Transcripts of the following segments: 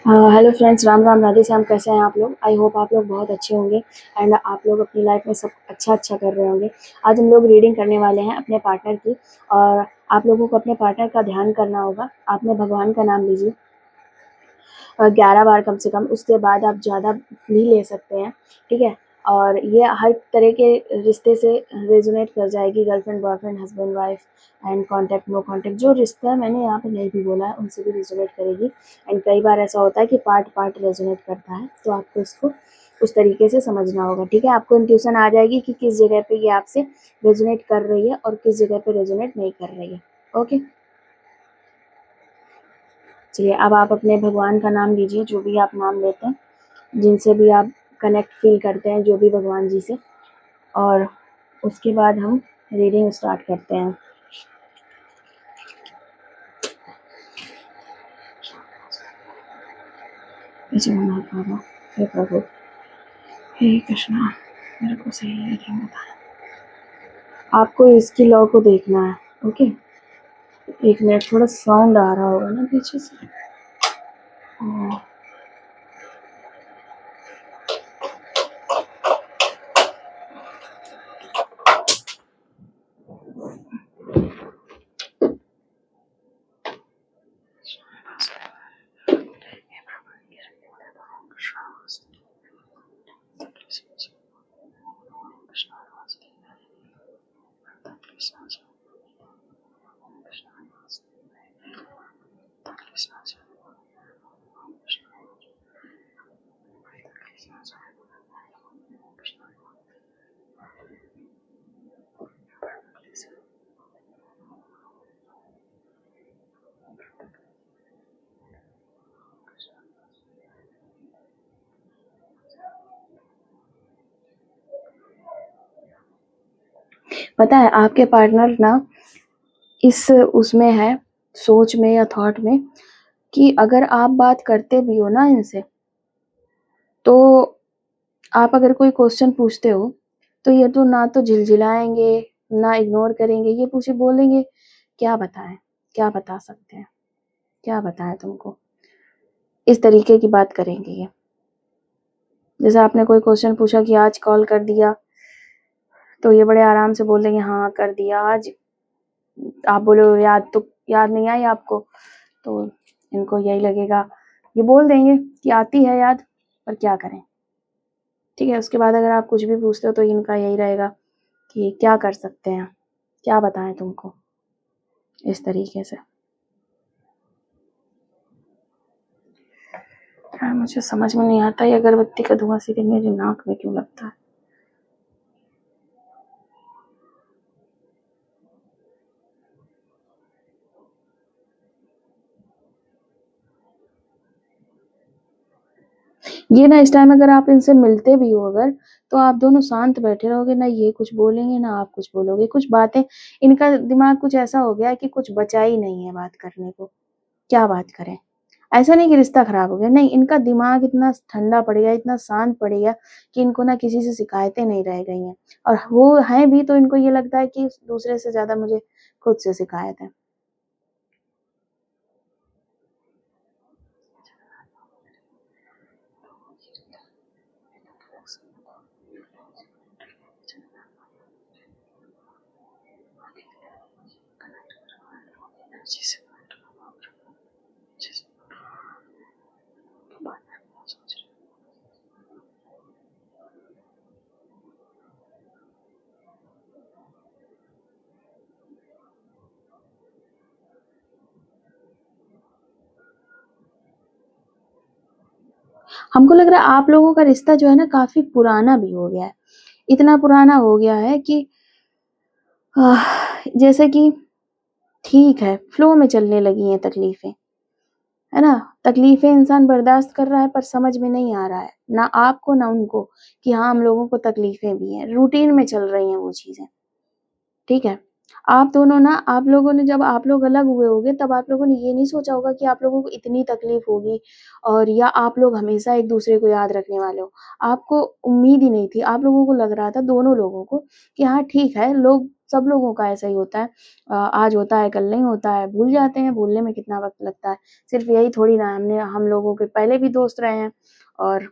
Hello friends, Ram Ram, Radhe Shyam. कैसे हैं आप लोग? आई होप आप लोग बहुत अच्छे होंगे एंड आप लोग अपनी लाइफ में सब अच्छा कर रहे होंगे। आज हम लोग रीडिंग करने वाले हैं अपने पार्टनर की। और आप लोगों को अपने पार्टनर का ध्यान करना होगा। आपने भगवान का नाम लीजिए और 11 बार कम से कम। उसके बाद आप ज़्यादा भी ले सकते हैं, ठीक है। और ये हर तरह के रिश्ते से रेजोनेट कर जाएगी। Girlfriend, boyfriend, husband, wife and contact, no contact, जो रिश्ता है मैंने यहाँ पे नहीं भी बोला है उनसे भी रेजोनेट करेगी। एंड कई बार ऐसा होता है कि पार्ट पार्ट रेजोनेट करता है, तो आपको इसको उस तरीके से समझना होगा, ठीक है। आपको इंट्यूशन आ जाएगी कि किस जगह पे ये आपसे रेजोनेट कर रही है और किस जगह पे रेजोनेट नहीं कर रही है। ओके, चलिए अब आप अपने भगवान का नाम लीजिए, जो भी आप नाम लेते हैं, जिनसे भी आप कनेक्ट फील करते हैं, जो भी भगवान जी से। और उसके बाद हम रीडिंग स्टार्ट करते हैं। जगन्नाथ बाबा, हे प्रभु, हे कृष्णा, मेरे को सही रीडिंग बताएं। आपको इसकी लॉ को देखना है, ओके। एक मिनट, थोड़ा साउंड आ रहा होगा ना पीछे से। पता है आपके पार्टनर ना इस उसमें है, सोच में या थॉट में, कि अगर आप बात करते भी हो ना इनसे, तो आप अगर कोई क्वेश्चन पूछते हो तो ये तो ना तो झिलझिलाएंगे, ना इग्नोर करेंगे, ये पूछे बोलेंगे क्या बताएं, क्या बता सकते हैं, क्या बताएं तुमको, इस तरीके की बात करेंगे ये। जैसे आपने कोई क्वेश्चन पूछा कि आज कॉल कर दिया, तो ये बड़े आराम से बोल देंगे हाँ कर दिया आज। आप बोलो याद, तो याद नहीं आई आपको, तो इनको यही लगेगा, ये बोल देंगे कि आती है याद, पर क्या करें, ठीक है। उसके बाद अगर आप कुछ भी पूछते हो तो इनका यही रहेगा कि क्या कर सकते हैं, क्या बताएं तुमको, इस तरीके से। यार मुझे समझ में नहीं आता ये अगरबत्ती का धुआं सीधे मेरे नाक में क्यों लगता है। ये ना इस टाइम अगर आप इनसे मिलते भी हो अगर, तो आप दोनों शांत बैठे रहोगे, ना ये कुछ बोलेंगे ना आप कुछ बोलोगे। कुछ बातें, इनका दिमाग कुछ ऐसा हो गया है कि कुछ बचा ही नहीं है बात करने को, क्या बात करें। ऐसा नहीं कि रिश्ता खराब हो गया, नहीं, इनका दिमाग इतना ठंडा पड़ गया, इतना शांत पड़ गया कि इनको ना किसी से शिकायतें नहीं रह गई हैं। और वो हैं भी तो इनको ये लगता है कि दूसरे से ज्यादा मुझे खुद से शिकायत है। हमको लग रहा है आप लोगों का रिश्ता जो है ना काफी पुराना भी हो गया है। इतना पुराना हो गया है कि जैसे कि ठीक है, फ्लो में चलने लगी हैं तकलीफें, है ना। तकलीफें इंसान बर्दाश्त कर रहा है, पर समझ में नहीं आ रहा है ना आपको ना उनको कि हाँ हम लोगों को तकलीफें भी हैं। रूटीन में चल रही हैं वो चीजें, ठीक है। आप दोनों ना, आप लोगों ने, जब आप लोग अलग हुए होगे तब आप लोगों ने ये नहीं सोचा होगा कि आप लोगों को इतनी तकलीफ होगी, और या आप लोग हमेशा एक दूसरे को याद रखने वाले हो। आपको उम्मीद ही नहीं थी, आप लोगों को लग रहा था दोनों लोगों को कि हाँ ठीक है, लोग सब लोगों का ऐसा ही होता है। आज होता है, कल नहीं होता है, भूल जाते हैं, भूलने में कितना वक़्त लगता है। सिर्फ़ यही थोड़ी ना हम लोगों के पहले भी दोस्त रहे हैं और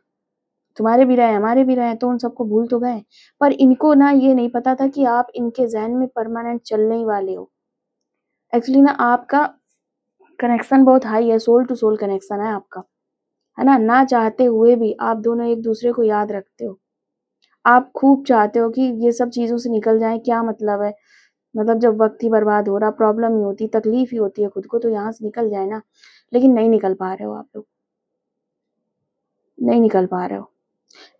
तुम्हारे भी रहे, हमारे भी रहे, तो उन सबको भूल तो गए। पर इनको ना ये नहीं पता था कि आप इनके ज़हन में परमानेंट चलने ही वाले हो। एक्चुअली ना आपका कनेक्शन बहुत हाई है, सोल टू सोल कनेक्शन है आपका, है ना? ना चाहते हुए भी आप दोनों एक-दूसरे को याद रखते हो। आप खूब चाहते हो कि ये सब चीज़ों से निकल जाएँ, क्या मतलब है? मतलब जब वक़्त ही बर्बाद हो रहा, प्रॉब्लम ही होती, तकलीफ़ ही होती है खुद को, तो यहाँ से निकल जाए ना, लेकिन नहीं निकल पा रहे हो आप लोग, नहीं निकल पा रहे हो।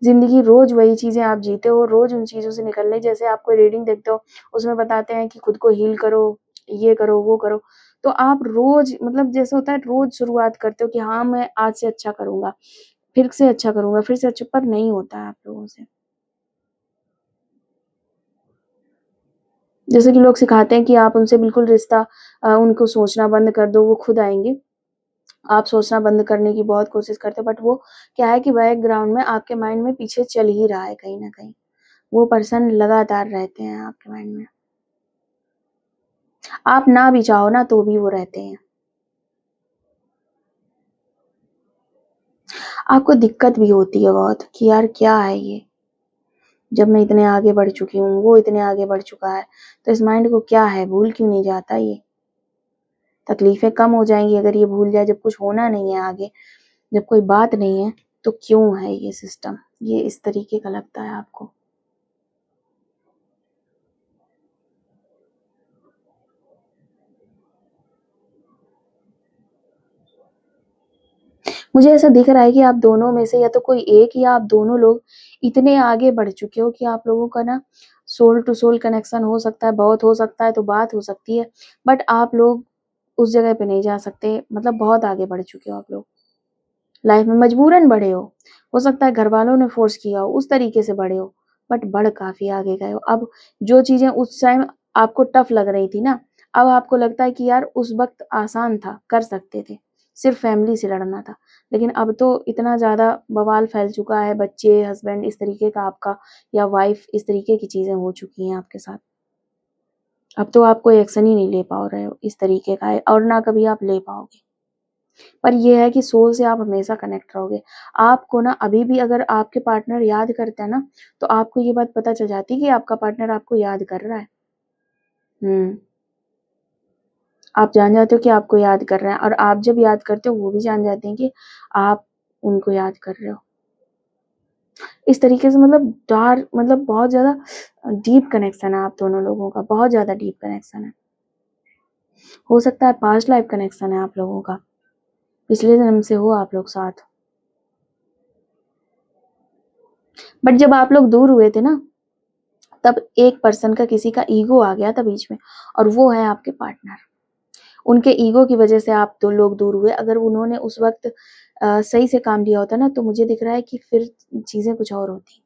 ज़िंदगी रोज़ वही चीज़ें आप जीते हो, रोज़ उन चीज़ों से निकलने जैसे आप कोई रीडिंग देखते हो, उसमें बताते हैं कि खुद को हील करो, ये करो, वो करो। तो आप रोज़ मतलब जैसे होता है रोज़ शुरुआत करते हो कि हाँ, मैं आज से अच्छा करूँगा, फिर से अच्छा करूँगा, फिर से अच्छा पर नहीं होता है आप लोगों से। जैसे कि लोग सिखाते हैं कि आप उनसे बिल्कुल रिश्ता उनको सोचना बंद कर दो, वो खुद आएँगे। आप सोचना बंद करने की बहुत कोशिश करते हो बट वो क्या है कि बैकग्राउंड में आपके माइंड में पीछे चल ही रहा है कहीं न कहीं। वो पर्सन लगातार रहते हैं आपके माइंड में। आप ना भी चाहो ना तो भी वो रहते हैं। आपको दिक्कत भी होती है बहुत कि यार क्या है ये? जब मैं इतने आगे बढ़ चुकी हूँ, वो इतने आगे बढ़ चुका है, तो इस माइंड को क्या है, भूल क्यों नहीं जाता ये? तकलीफ़ें कम हो जाएँगी अगर ये भूल जाए, जब कुछ होना नहीं है आगे, जब कोई बात नहीं है, तो क्यों है ये सिस्टम? ये इस तरीके का लगता है आपको। मुझे ऐसा दिख रहा है कि आप दोनों में से या तो कोई एक या आप दोनों लोग इतने आगे बढ़ चुके हो कि आप लोगों का ना सोल टू सोल कनेक्शन हो सकता है, बहुत हो सकता है तो बात हो सकती है, बट आप लोग उस जगह पे नहीं जा सकते, मतलब बहुत आगे बढ़ चुके हो आप लोग। लाइफ में मजबूरन बढ़े हो सकता है घरवालों ने फ़ोर्स किया हो, उस तरीके से बढ़े हो, बट बढ़ काफ़ी आगे गए हो। अब जो चीज़ें उस टाइम आपको टफ़ लग रही थी ना, अब आपको लगता है कि यार उस वक़्त आसान था, कर सकते थे, सिर्फ़ फैमिली से लड़ना था। लेकिन अब तो इतना ज़्यादा बवाल फैल चुका है, बच्चे, हस्बैंड इस तरीके का आपका या वाइफ़ इस तरीके की चीज़ें हो चुकी हैं आपके साथ। अब तो आप कोई एक्शन ही नहीं ले पा रहे हो इस तरीके का है और ना कभी आप ले पाओगे। पर ये है कि सोल से आप हमेशा कनेक्ट रहोगे। आपको ना अभी भी अगर आपके पार्टनर याद करता है ना, तो आपको ये बात पता चल जाती है कि आपका पार्टनर आपको याद कर रहा है। हुँ, आप जान जाते हो कि आपको याद कर रहे हैं और आप जब याद करते हो, वो भी जान जाते हैं कि आप उनको याद कर रहे हो। इस तरीके से मतलब मतलब बहुत ज़्यादा डीप कनेक्शन है आप दोनों लोगों का, बहुत ज़्यादा डीप कनेक्शन है। हो सकता है पास्ट लाइफ कनेक्शन है आप लोगों का, पिछले जन्म से हो आप लोग साथ। बट जब आप लोग दूर हुए थे ना तब एक पर्सन का किसी का ईगो आ गया था बीच में और वो है आपके पार्टनर। उनके ईगो की वजह से आप 2 लोग दूर हुए। अगर उन्होंने उस वक़्त सही से काम लिया होता ना तो मुझे दिख रहा है कि फिर चीज़ें कुछ और होती।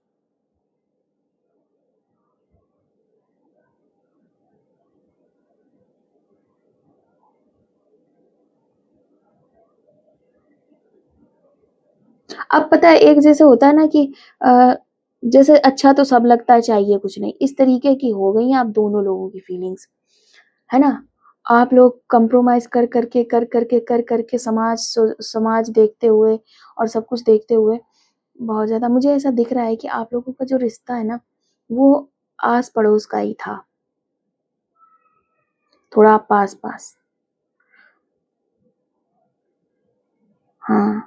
अब पता है एक जैसे होता है ना कि अ, जैसे अच्छा तो सब लगता है चाहिए कुछ नहीं, इस तरीके की हो गई हैं आप दोनों लोगों की फीलिंग्स, है ना? आप लोग कंप्रोमाइज़ कर कर के समाज देखते हुए और सब कुछ देखते हुए बहुत ज़्यादा मुझे ऐसा दिख रहा है कि आप लोगों का जो रिश्ता है ना, वो आस-पड़ोस का ही था, थोड़ा पास-पास। हाँ,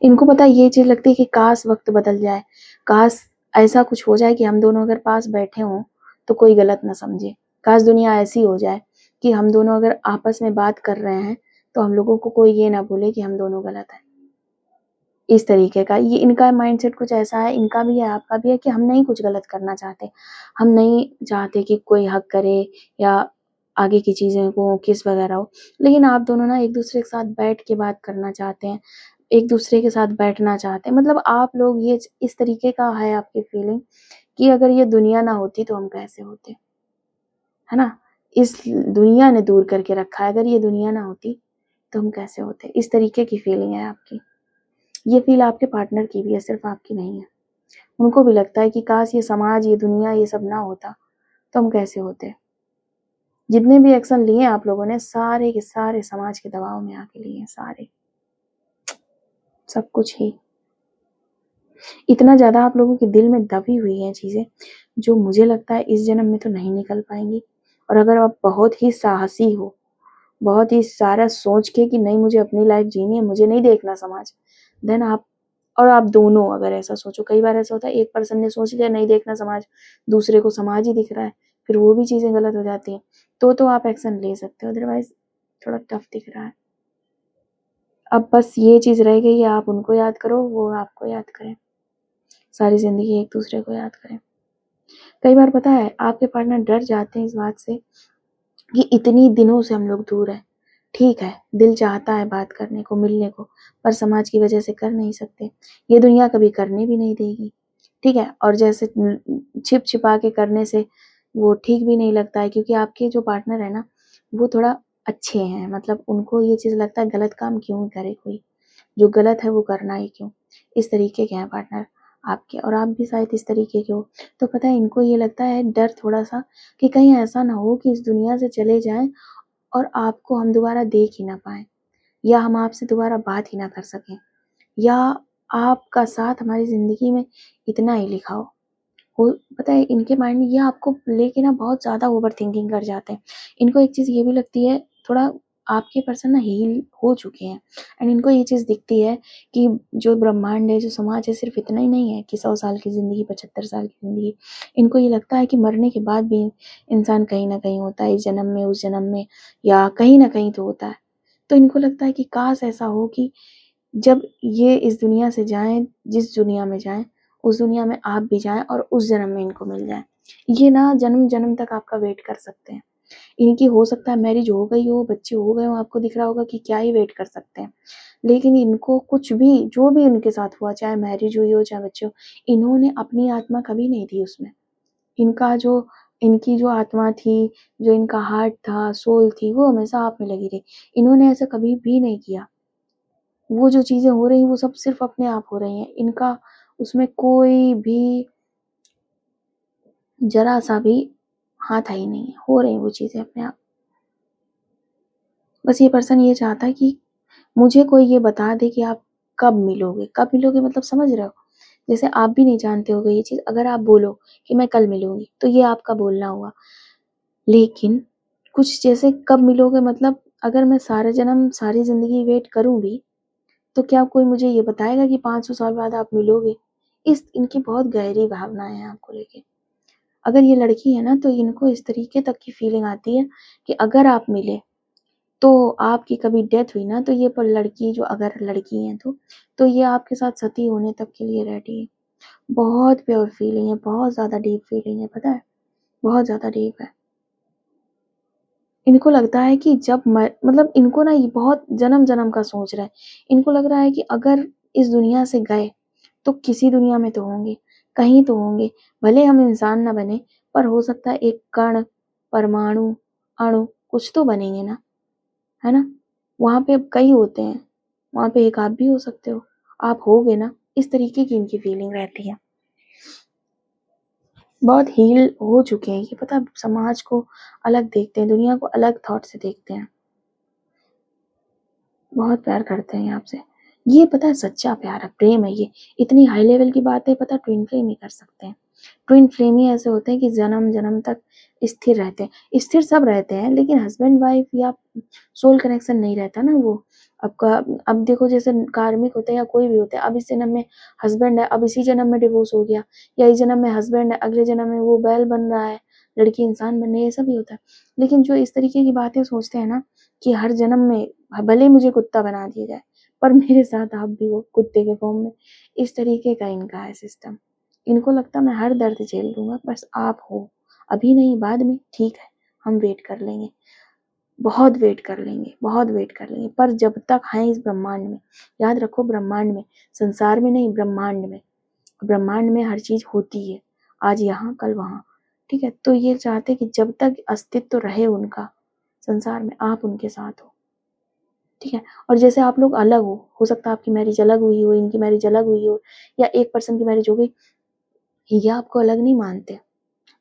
इनको पता है ये चीज़ लगती है कि काश वक़्त बदल जाए, काश ऐसा कुछ हो जाए कि हम दोनों अगर पास बैठे हों, तो कोई गलत ना समझे। काश दुनिया ऐसी हो जाए कि हम दोनों अगर आपस में बात कर रहे हैं, तो हम लोगों को कोई ये ना बोले कि हम दोनों गलत हैं। इस तरीके का ये इनका माइंडसेट कुछ ऐसा है, इनका भी है, आपका भी है कि हम नहीं कुछ गलत करना चाहते। हम नहीं चाहते कि कोई हक करे या आगे की चीज़ें को किस वगैरह हो। लेकिन आप दोनों ना एक-दूसरे के साथ बैठ के बात करना चाहते हैं, एक-दूसरे के साथ बैठना चाहते हैं। मतलब आप लोग ये इस तरीके का है आपकी फीलिंग कि अगर ये दुनिया ना होती तो हम कैसे होते, है ना? इस दुनिया ने दूर करके रखा है, अगर ये दुनिया ना होती तो हम कैसे होते। इस तरीके की फीलिंग है आपकी। ये फील आपके पार्टनर की भी है, सिर्फ आपकी नहीं है। उनको भी लगता है कि काश ये समाज, ये दुनिया, ये सब ना होता तो हम कैसे होते। जितने भी एक्शन लिए आप लोगों ने, सारे के सारे समाज के दबाव में आके लिए, सारे, सब कुछ ही। इतना ज्यादा आप लोगों के दिल में दबी हुई है चीजें, जो मुझे लगता है इस जन्म में तो नहीं निकल पाएंगी। और अगर आप बहुत ही साहसी हो, बहुत ही सारा सोच के कि नहीं मुझे अपनी लाइफ जीनी है, मुझे नहीं देखना समाज, देन आप, और आप दोनों अगर ऐसा सोचो, कई बार ऐसा होता है एक पर्सन ने सोच लिया नहीं देखना समाज, दूसरे को समाज ही दिख रहा है, फिर वो भी चीजें गलत हो जाती हैं, तो आप एक्शन ले सकते हो, अदरवाइज थोड़ा टफ दिख रहा है। अब बस ये चीज रह गई है, आप उनको याद करो, वो आपको याद करें, सारी जिंदगी एक दूसरे को याद करें। कई बार पता है आपके पार्टनर डर जाते हैं इस बात से कि इतनी दिनों से हम लोग दूर हैं, ठीक है दिल चाहता है बात करने को, मिलने को, पर समाज की वजह से कर नहीं सकते, ये दुनिया कभी करने भी नहीं देगी, ठीक है। और जैसे छिप छिपा के करने से वो ठीक भी नहीं लगता है, क्योंकि आपके जो पार्टनर है ना, वो थोड़ा अच्छे हैं, मतलब उनको ये चीज लगता है गलत काम क्यों करे कोई, जो गलत है वो करना ही क्यों, इस तरीके के हैं पार्टनर आपके। और आप भी शायद इस तरीके के हो। तो पता है इनको ये लगता है डर थोड़ा सा कि कहीं ऐसा ना हो कि इस दुनिया से चले जाएं और आपको हम दोबारा देख ही ना पाए, या हम आपसे दोबारा बात ही ना कर सकें, या आपका साथ हमारी जिंदगी में इतना ही लिखा हो। पता है इनके माइंड में ये आपको लेके ना बहुत ज्यादा ओवर थिंकिंग कर जाते हैं। इनको एक चीज ये भी लगती है, थोड़ा आपके पर्सन ना हील हो चुके हैं, एंड इनको ये चीज दिखती है कि जो ब्रह्मांड है, जो समाज है, सिर्फ इतना ही नहीं है कि 100 साल की जिंदगी, 75 साल की जिंदगी। इनको ये लगता है कि मरने के बाद भी इंसान कहीं ना कहीं होता है, इस जन्म में, उस जन्म में, या कहीं ना कहीं तो होता है। तो इनको लगता है कि काश ऐसा हो कि जब ये इस दुनिया से जाएं, जिस दुनिया में जाएं, उस दुनिया में आप भी जाएं और उस जन्म में इनको मिल जाए। ये ना जन्म जन्म तक आपका वेट कर सकते हैं। इनकी हो सकता है मैरिज हो गई हो, बच्चे हो गए हो, आपको दिख रहा होगा कि क्या ही वेट कर सकते हैं, लेकिन इनको कुछ भी, जो भी उनके साथ हुआ, चाहे मैरिज हुई हो चाहे बच्चे हो, इन्होंने अपनी आत्मा कभी नहीं दी उसमें। इनका जो, इनकी जो आत्मा थी, जो इनका हार्ट था, सोल थी, वो हमेशा आप में लगी रही। इन्होंने ऐसा कभी भी नहीं किया। वो जो चीजें हो रही वो सब सिर्फ अपने आप हो रही हैं, इनका उसमें कोई भी जरा सा भी हाथ ही नहीं है, हो रही वो चीजें अपने आप। बस ये पर्सन ये चाहता है कि मुझे कोई ये बता दे कि आप कब मिलोगे, कब मिलोगे, मतलब समझ रहे हो, जैसे आप भी नहीं जानते होगे ये चीज, अगर आप बोलो कि मैं कल मिलूंगी तो ये आपका बोलना हुआ, लेकिन कुछ जैसे कब मिलोगे, मतलब अगर मैं सारे जन्म, सारी जिंदगी वेट करूं भी, तो क्या कोई मुझे ये बताएगा कि 500 साल बाद आप मिलोगे। इस इनकी बहुत गहरी भावनाएं हैं आपको लेके। अगर ये लड़की है ना, तो इनको इस तरीके तक की फीलिंग आती है कि अगर आप मिले, तो आपकी कभी डेथ हुई ना, तो ये पर लड़की, जो अगर लड़की है तो ये आपके साथ सती होने तक के लिए रेडी है। बहुत प्योर फीलिंग है, बहुत ज्यादा डीप फीलिंग है, पता है, बहुत ज्यादा डीप है। इनको लगता है कि जब मतलब इनको ना ये बहुत जन्म जन्म का सोच रहा है। इनको लग रहा है कि अगर इस दुनिया से गए तो किसी दुनिया में तो होंगे, कहीं तो होंगे, भले हम इंसान ना बने, पर हो सकता है एक कण, परमाणु, अणु, कुछ तो बनेंगे ना, है ना। वहां पे अब कई होते हैं, वहां पे एक आप भी हो सकते हो, आप होगे ना, इस तरीके की इनकी फीलिंग रहती है। बहुत हील हो चुके हैं ये, पता, समाज को अलग देखते हैं, दुनिया को अलग थॉट से देखते हैं, बहुत प्यार करते हैं आपसे। ये पता है सच्चा प्यार है, प्रेम है ये। इतनी हाई लेवल की बात है, पता, ट्विन फ्लेम ही कर सकते हैं। ट्विन फ्लेम ही ऐसे होते हैं कि जन्म जन्म तक स्थिर रहते हैं। स्थिर सब रहते हैं, लेकिन हस्बैंड वाइफ या सोल कनेक्शन नहीं रहता ना वो आपका। अब देखो जैसे कार्मिक होते हैं या कोई भी होते हैं, अब इस जन्म में हस्बैंड है, अब इसी जन्म में डिवोर्स हो गया, या इस जन्म में हस्बैंड है, अगले जन्म में वो बैल बन रहा है, लड़की इंसान बन रही है, ये सब भी होता है। लेकिन जो इस तरीके की बातें सोचते हैं ना, कि हर जन्म में भले मुझे कुत्ता बना दिया जाए, पर मेरे साथ आप भी हो कुत्ते के फॉर्म में, इस तरीके का इनका है सिस्टम। इनको लगता मैं हर दर्द झेल लूंगा, बस आप हो, अभी नहीं बाद में ठीक है, हम वेट कर लेंगे, बहुत वेट कर लेंगे, बहुत वेट कर लेंगे, पर जब तक हैं इस ब्रह्मांड में, याद रखो ब्रह्मांड में, संसार में नहीं, ब्रह्मांड में, ब्रह्मांड में हर चीज होती है, आज यहाँ कल वहां, ठीक है। तो ये चाहते कि जब तक अस्तित्व रहे उनका संसार में, आप उनके साथ हो, ठीक है। और जैसे आप लोग अलग हो सकता है आपकी मैरिज अलग हुई हो, इनकी मैरिज अलग हुई हो, या एक पर्सन की मैरिज हो गई, ये आपको अलग नहीं मानते।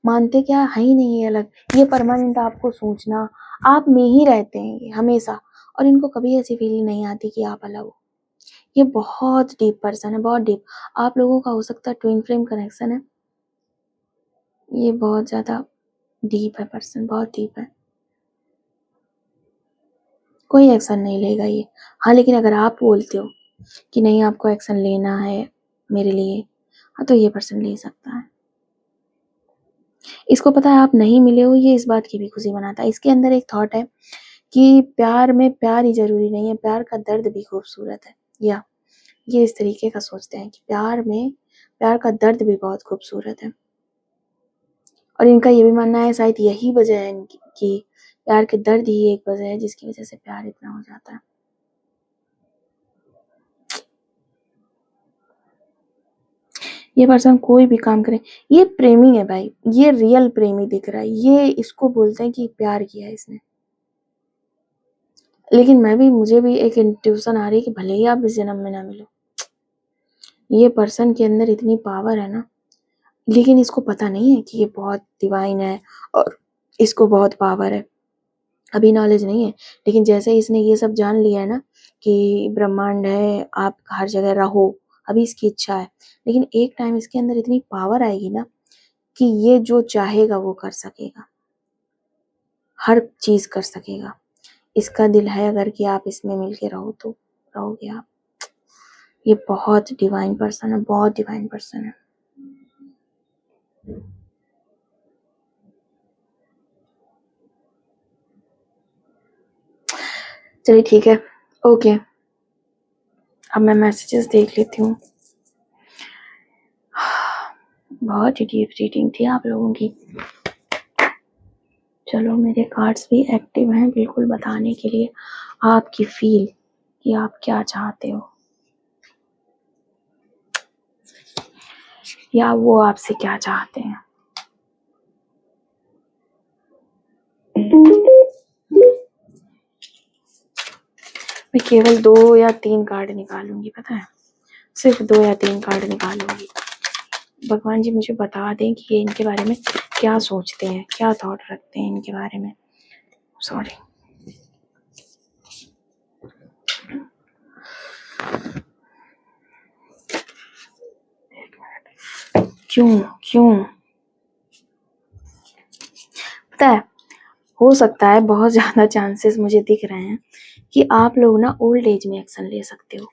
मानते क्या है ही नहीं है अलग, ये परमानेंट आपको सोचना, आप में ही रहते हैं ये हमेशा, और इनको कभी ऐसी फीलिंग नहीं आती कि आप अलग हो। ये बहुत डीप पर्सन है, बहुत डीप। आप लोगों का हो सकता है ट्विन फ्लेम कनेक्शन है, ये बहुत ज्यादा डीप है पर्सन, बहुत डीप है। कोई एक्शन नहीं लेगा ये। हाँ, लेकिन अगर आप बोलते हो कि नहीं आपको एक्शन लेना है मेरे लिए, हाँ तो ये पर्सन ले सकता है। इसको पता है आप नहीं मिले हो, ये इस बात की भी खुशी मनाता है। इसके अंदर एक थॉट है कि प्यार में प्यार ही जरूरी नहीं है, प्यार का दर्द भी खूबसूरत है। या ये इस तरीके का सोचते हैं कि प्यार में प्यार का दर्द भी बहुत खूबसूरत है। और इनका ये भी मानना है शायद यही वजह है इनकी कि प्यार के दर्द ही एक वजह है जिसकी वजह से प्यार इतना हो जाता है। ये पर्सन कोई भी काम करे, ये प्रेमी है भाई, ये रियल प्रेमी दिख रहा है, ये इसको बोलते हैं कि प्यार किया है इसने। लेकिन मुझे भी एक इंट्यूशन आ रही है कि भले ही आप इस जन्म में ना मिलो, ये पर्सन के अंदर इतनी पावर है ना, लेकिन इसको पता नहीं है कि ये बहुत डिवाइन है और इसको बहुत पावर है। अभी नॉलेज नहीं है, लेकिन जैसे इसने ये सब जान लिया है ना कि ब्रह्मांड है, आप हर जगह रहो, अभी इसकी इच्छा है। लेकिन एक टाइम इसके अंदर इतनी पावर आएगी ना कि ये जो चाहेगा वो कर सकेगा, हर चीज कर सकेगा। इसका दिल है अगर कि आप इसमें मिलके रहो तो रहोगे आप। ये बहुत डिवाइन पर्सन है, बहुत डिवाइन पर्सन है। चलिए ठीक है, ओके। अब मैं मैसेजेस देख लेती हूँ। बहुत ही डीप रीडिंग थी आप लोगों की। चलो, मेरे कार्ड्स भी एक्टिव हैं बिल्कुल बताने के लिए आपकी फील कि आप क्या चाहते हो या वो आपसे क्या चाहते हैं। मैं केवल 2 या 3 कार्ड निकालूंगी, पता है, सिर्फ 2 या 3 कार्ड निकालूंगी। भगवान जी मुझे बता दें कि ये इनके बारे में क्या सोचते हैं, क्या थॉट रखते हैं इनके बारे में। सॉरी। क्यों क्यों पता है, हो सकता है, बहुत ज्यादा चांसेस मुझे दिख रहे हैं कि आप लोग ना ओल्ड एज में एक्शन ले सकते हो।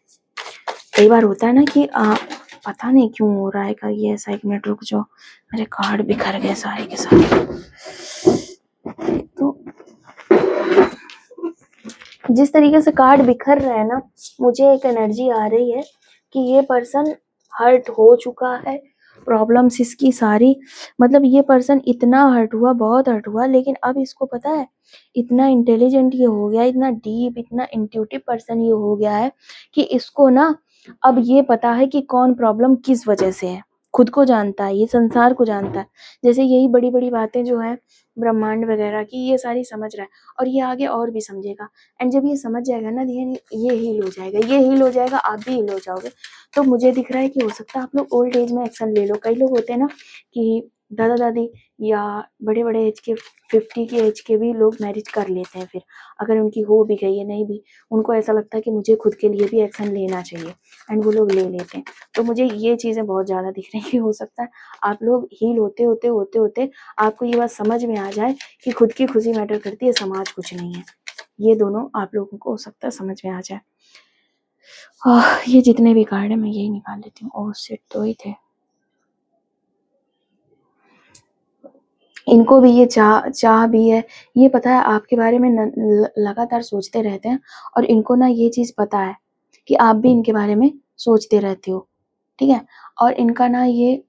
कई बार होता है ना कि पता नहीं क्यों हो रहा है का ये ऐसा। 1 मिनट रुक जाओ, मेरे कार्ड बिखर गए सारे के सारे। तो जिस तरीके से कार्ड बिखर रहे हैं ना, मुझे एक एनर्जी आ रही है कि ये पर्सन हर्ट हो चुका है, प्रॉब्लम्स इसकी सारी, मतलब ये पर्सन इतना हर्ट हुआ, बहुत हर्ट हुआ, लेकिन अब इसको पता है, इतना इंटेलिजेंट ये हो गया, इतना डीप, इतना इंट्यूटिव पर्सन ये हो गया है कि इसको ना अब ये पता है कि कौन प्रॉब्लम किस वजह से है। खुद को जानता है, ये संसार को जानता है। जैसे यही बड़ी बड़ी बातें जो है ब्रह्मांड वगैरह की, ये सारी समझ रहा है और ये आगे और भी समझेगा। एंड जब ये समझ जाएगा ना, ये हील हो जाएगा, ये हील हो जाएगा, आप भी हील हो जाओगे। तो मुझे दिख रहा है कि हो सकता है आप लोग ओल्ड एज में एक्शन ले लो। कई लोग होते हैं ना कि दादा दादी या बड़े बड़े एज के 50 की एज के भी लोग मैरिज कर लेते हैं, फिर अगर उनकी हो भी गई है, नहीं भी, उनको ऐसा लगता है कि मुझे खुद के लिए भी एक्शन लेना चाहिए, एंड वो लोग ले लेते हैं। तो मुझे ये चीजें बहुत ज्यादा दिख रही है। हो सकता है आप लोग हील होते होते होते होते आपको ये बात समझ में आ जाए कि खुद की खुशी मैटर करती है, समाज कुछ नहीं है। ये दोनों आप लोगों को हो सकता है समझ में आ जाए। ये जितने भी कार्ड है मैं यही निकाल लेती हूँ। ओह शिट, 2 ही थे। इनको भी ये चाह भी है, ये पता है आपके बारे में लगातार सोचते रहते हैं, और इनको ना ये चीज पता है कि आप भी इनके बारे में सोचते रहते हो, ठीक है। और इनका ना ये,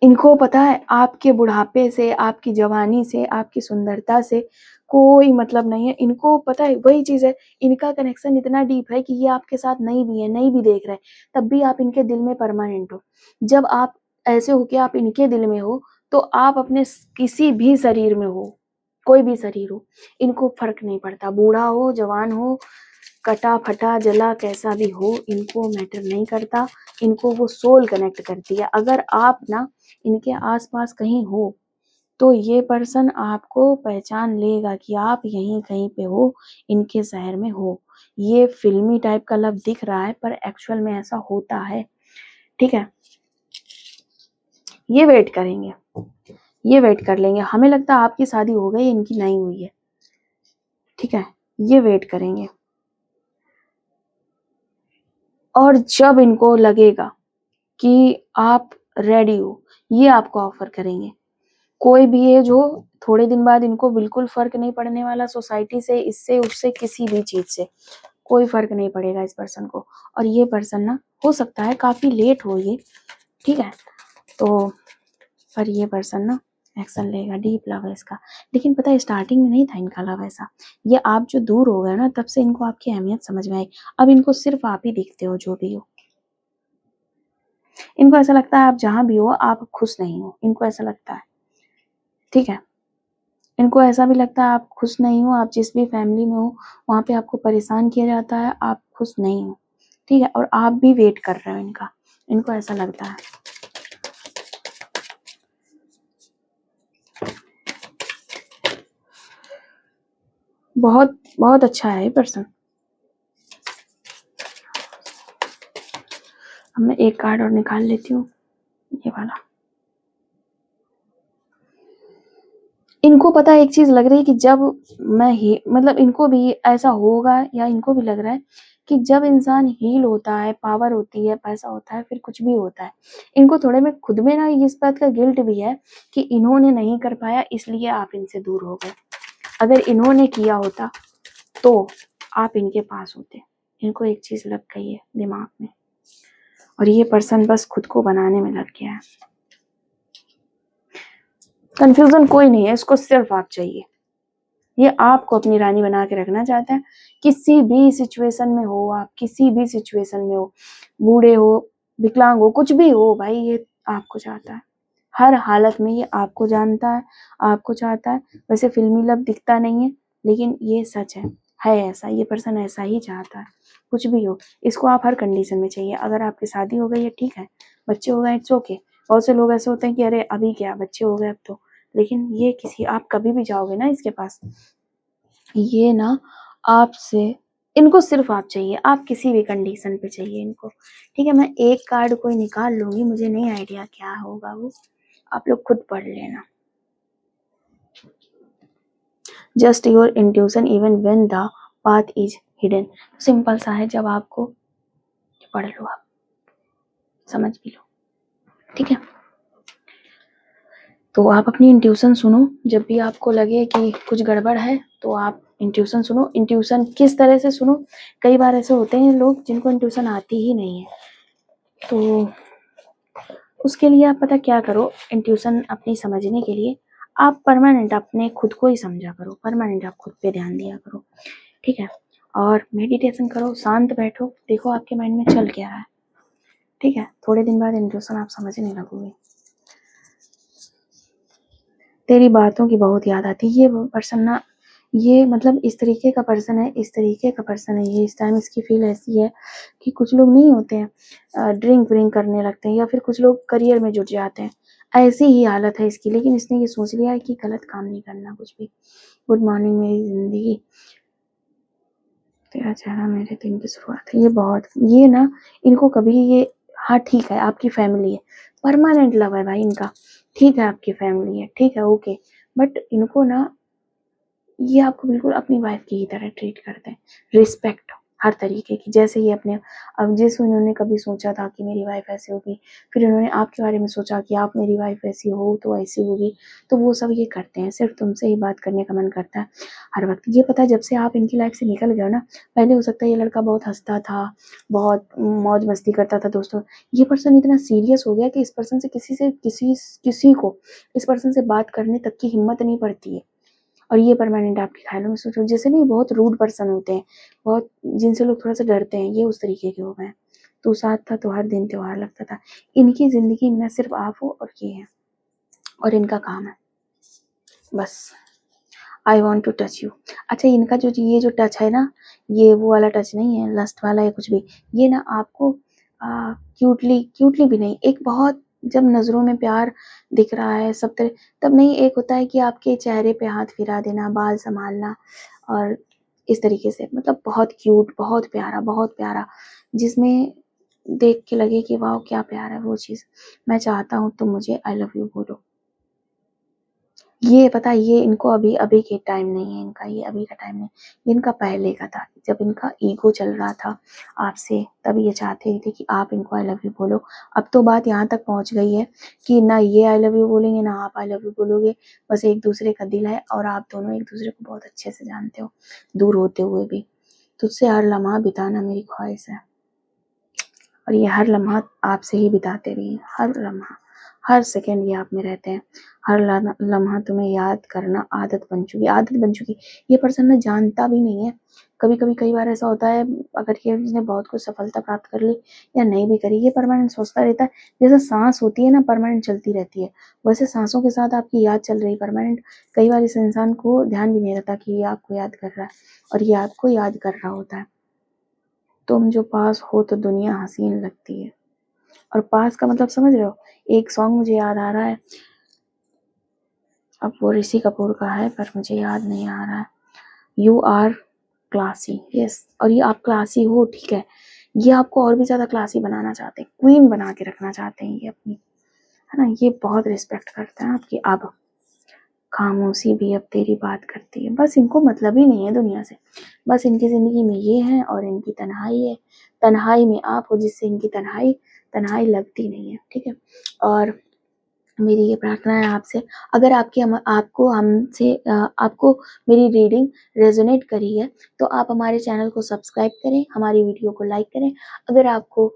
इनको पता है आपके बुढ़ापे से, आपकी जवानी से, आपकी सुंदरता से कोई मतलब नहीं है। इनको पता है, वही चीज है, इनका कनेक्शन इतना डीप है कि ये आपके साथ नहीं भी है, नहीं भी देख रहे, तब भी आप इनके दिल में परमानेंट हो। जब आप ऐसे हो कि आप इनके दिल में हो, तो आप अपने किसी भी शरीर में हो, कोई भी शरीर हो, इनको फर्क नहीं पड़ता, बूढ़ा हो, जवान हो, कटा फटा जला कैसा भी हो, इनको मैटर नहीं करता। इनको वो सोल कनेक्ट करती है। अगर आप ना इनके आसपास कहीं हो तो ये पर्सन आपको पहचान लेगा कि आप यहीं कहीं पे हो, इनके शहर में हो। ये फिल्मी टाइप का लव दिख रहा है पर एक्चुअल में ऐसा होता है। ठीक है, ये वेट करेंगे, ये वेट कर लेंगे। हमें लगता है आपकी शादी हो गई, इनकी नहीं हुई है। ठीक है, ये वेट करेंगे और जब इनको लगेगा कि आप रेडी हो, ये आपको ऑफर करेंगे। कोई भी एज हो, थोड़े दिन बाद इनको बिल्कुल फर्क नहीं पड़ने वाला सोसाइटी से, इससे उससे, किसी भी चीज से कोई फर्क नहीं पड़ेगा इस पर्सन को। और ये पर्सन ना हो सकता है काफी लेट हो ये, ठीक है, तो पर ये पर्सन ना एक्शन लेगा। डीप लव है इसका। लेकिन पता है स्टार्टिंग में नहीं था इनका लव ऐसा। ये आप जो दूर हो गए ना, तब से इनको आपकी अहमियत समझ में आई। अब इनको सिर्फ आप ही दिखते हो, जो भी हो। इनको ऐसा लगता है आप जहां भी हो आप खुश नहीं हो, इनको ऐसा लगता है। ठीक है, इनको ऐसा भी लगता है आप खुश नहीं हो, आप जिस भी फैमिली में हो वहां पे आपको परेशान किया जाता है, आप खुश नहीं हो। ठीक है, और आप भी वेट कर रहे हो इनका, इनको ऐसा लगता है। बहुत बहुत अच्छा है ये पर्सन। अब मैं एक कार्ड और निकाल लेती हूँ, ये वाला। इनको पता है, एक चीज लग रही है कि जब मैं ही मतलब इनको भी ऐसा होगा, या इनको भी लग रहा है कि जब इंसान हील होता है, पावर होती है, पैसा होता है, फिर कुछ भी होता है, इनको थोड़े में खुद में ना इस बात का गिल्ट भी है कि इन्होंने नहीं कर पाया, इसलिए आप इनसे दूर हो गए। अगर इन्होंने किया होता तो आप इनके पास होते। इनको एक चीज लग गई है दिमाग में, और ये पर्सन बस खुद को बनाने में लग गया है। कंफ्यूजन कोई नहीं है, इसको सिर्फ आप चाहिए। ये आपको अपनी रानी बना के रखना चाहता है। किसी भी सिचुएशन में हो आप, किसी भी सिचुएशन में हो, बूढ़े हो, विकलांग हो, कुछ भी हो भाई, ये आपको चाहता है। हर हालत में ये आपको जानता है, आपको चाहता है। वैसे फिल्मी लव दिखता नहीं है, लेकिन ये सच है ऐसा। ये पर्सन ऐसा ही चाहता है, कुछ भी हो। इसको आप हर कंडीशन में चाहिए। अगर आपकी शादी हो गई है ठीक है, बच्चे हो गए इट्स ओके। बहुत से लोग ऐसे होते हैं कि अरे अभी क्या, बच्चे हो गए अब तो। लेकिन ये किसी, आप कभी भी जाओगे ना इसके पास, ये ना आपसे, इनको सिर्फ आप चाहिए, आप किसी भी कंडीशन पे चाहिए इनको। ठीक है, मैं एक कार्ड कोई निकाल लूंगी, मुझे नहीं आइडिया क्या होगा वो, आप लोग खुद पढ़ लेना। Just your intuition even when the path is hidden. Simple सा है, जब आपको, पढ़ लो आप, समझ भी लो। ठीक है, तो आप अपनी इंट्यूशन सुनो। जब भी आपको लगे कि कुछ गड़बड़ है तो आप इंट्यूशन सुनो। इंट्यूशन किस तरह से सुनो, कई बार ऐसे होते हैं लोग जिनको इंट्यूशन आती ही नहीं है, तो उसके लिए आप पता क्या करो, इंट्यूशन अपनी समझने के लिए आप परमानेंट अपने खुद को ही समझा करो। परमानेंट आप खुद पे ध्यान दिया करो। ठीक है, और मेडिटेशन करो, शांत बैठो, देखो आपके माइंड में चल क्या रहा है। ठीक है, थोड़े दिन बाद इंट्यूशन आप समझने लगोगे। तेरी बातों की बहुत याद आती है। ये पर्सन ना, ये मतलब इस तरीके का पर्सन है, इस तरीके का पर्सन है ये। इस टाइम इसकी फील ऐसी है कि कुछ लोग नहीं होते हैं, ड्रिंक व्रिंक करने लगते हैं, या फिर कुछ लोग करियर में जुट जाते हैं। ऐसी ही हालत है इसकी, लेकिन इसने ये सोच लिया है कि गलत काम नहीं करना कुछ भी। गुड मॉर्निंग मेरी जिंदगी, तेरा चेहरा मेरे दिन की शुरुआत है। ये बहुत, ये ना इनको कभी ये, हाँ ठीक है आपकी फैमिली है, परमानेंट लव है भाई इनका। ठीक है आपकी फैमिली है, ठीक है ओके, बट इनको ना, ये आपको बिल्कुल अपनी वाइफ की ही तरह ट्रीट करते हैं। रिस्पेक्ट हर तरीके की, जैसे ही अपने, अब जैसे उन्होंने कभी सोचा था कि मेरी वाइफ ऐसी होगी, फिर उन्होंने आपके बारे में सोचा कि आप मेरी वाइफ ऐसी हो तो ऐसी होगी, तो वो सब ये करते हैं। सिर्फ तुमसे ही बात करने का मन करता है हर वक्त। ये पता है जब से आप इनकी लाइफ से निकल गए हो ना, पहले हो सकता है ये लड़का बहुत हंसता था, बहुत मौज मस्ती करता था दोस्तों, ये पर्सन इतना सीरियस हो गया कि इस पर्सन से किसी को इस पर्सन से बात करने तक की हिम्मत नहीं पड़ती है। और ये परमानेंट आपके ख्यालों में सोचो। जैसे नहीं बहुत रूड पर्सन होते हैं, बहुत जिनसे लोग थोड़ा सा डरते हैं, ये उस तरीके के हो गए। तू साथ था तो हर दिन त्योहार लगता था। इनकी जिंदगी में सिर्फ आप हो और ये है, और इनका काम है बस। I want to touch you. अच्छा, इनका जो ये जो टच है ना, ये वो वाला टच नहीं है लस्ट वाला या कुछ भी, ये ना आपको क्यूटली क्यूटली भी नहीं, एक बहुत जब नज़रों में प्यार दिख रहा है सब तरह, तब नहीं, एक होता है कि आपके चेहरे पे हाथ फिरा देना, बाल संभालना, और इस तरीके से, मतलब बहुत क्यूट, बहुत प्यारा, जिसमें देख के लगे कि वाह क्या प्यार है, वो चीज़। मैं चाहता हूँ तुम मुझे आई लव यू बोलो। ये पता है, ये इनको अभी अभी के टाइम नहीं है, इनका ये अभी का टाइम नहीं, ये इनका पहले का था, जब इनका ईगो चल रहा था आपसे, तब ये चाहते थे कि आप इनको आई लव यू बोलो। अब तो बात यहाँ तक पहुँच गई है कि ना ये आई लव यू बोलेंगे, ना आप आई लव यू बोलोगे, बस एक दूसरे का दिल है, और आप दोनों एक दूसरे को बहुत अच्छे से जानते हो, दूर होते हुए भी। तुझसे हर लम्हा बिताना मेरी ख्वाहिश है, और ये हर लम्हा आपसे ही बिताते भी हैं, हर लम्हा, हर सेकंड ये आप में रहते हैं, हर लम्हा तुम्हें याद करना आदत बन चुकी। ये पर्सन ना जानता भी नहीं है, कभी कभी कई बार ऐसा होता है, अगर ये जिसने बहुत कुछ सफलता प्राप्त कर ली या नहीं भी करी, ये परमानेंट सोचता रहता है, जैसे सांस होती है ना परमानेंट चलती रहती है, वैसे सांसों के साथ आपकी याद चल रही परमानेंट। कई बार इस इंसान को ध्यान भी नहीं रहता कि ये आपको याद कर रहा है, और ये आपको याद कर रहा होता है। तुम जो पास हो तो दुनिया हसीन लगती है, और पास का मतलब समझ रहे हो। एक सॉन्ग मुझे याद आ रहा है, अब वो ऋषि कपूर का है, पर मुझे याद नहीं आ रहा है। यू आर क्लासी, यस, और ये आप क्लासी हो, ठीक है, ये आपको और भी ज्यादा क्लासी बनाना चाहते हैं, क्वीन बना के रखना चाहते हैं ये अपनी, है ना, ये बहुत रिस्पेक्ट करते हैं आपकी। अब खामोशी भी अब तेरी बात करती है, बस इनको मतलब ही नहीं है दुनिया से, बस इनकी जिंदगी में ये है और इनकी तन्हाई है, तन्हाई में आप हो, जिससे इनकी तन्हाई तन्हाई लगती नहीं है, ठीक है। और मेरी ये प्रार्थना है आपसे, अगर आपको हमसे आपको मेरी रीडिंग रेजोनेट करी है, तो आप हमारे चैनल को सब्सक्राइब करें, हमारी वीडियो को लाइक करें। अगर आपको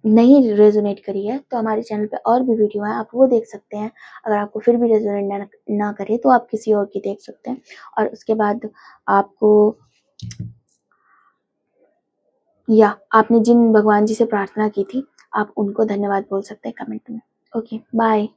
नहीं रेजोनेट करी है, तो हमारे चैनल पे और भी वीडियो है, आप वो देख सकते हैं। अगर आपको फिर भी रेजोनेट ना करे, तो आप किसी और की देख सकते हैं। और उसके बाद आपको, या आपने जिन भगवान जी से प्रार्थना की थी, आप उनको धन्यवाद बोल सकते हैं कमेंट में। Okay, bye.